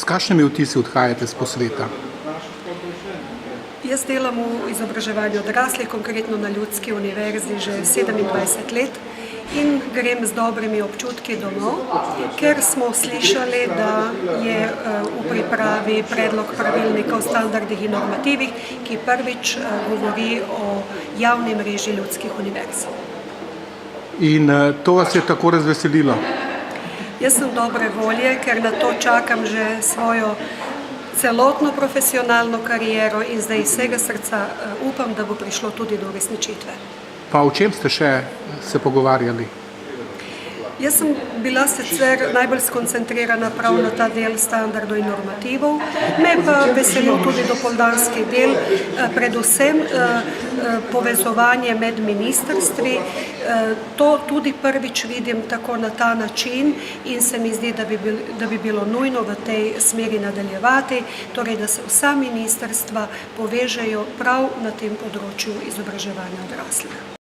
S kakšnimi vtisi odhajate s posveta? Jaz delam v izobraževanju odraslih, konkretno na Ljudski univerzi že 27 let in grem z dobrimi občutki domov, ker smo slišali, da je v pripravi predlog pravilnika o standardih in normativih, ki prvič govori o javni mreži ljudskih univerz. In to vas je tako razveselilo? Jaz sem dobre volje, ker na to čakam že svojo celotno profesionalno kariero in zdaj iz vsega srca upam, da bo prišlo tudi do uresničitve. Pa o čem ste še se pogovarjali? Jaz sem bila sicer najbolj skoncentrirana prav na ta del standardov in normativov, me pa veselil tudi dopoldanski del, predvsem povezovanje med ministrstvi. To tudi prvič vidim tako na ta način in se mi zdi, da bi bilo nujno v tej smeri nadaljevati, torej da se vsa ministrstva povežejo prav na tem področju izobraževanja odraslih.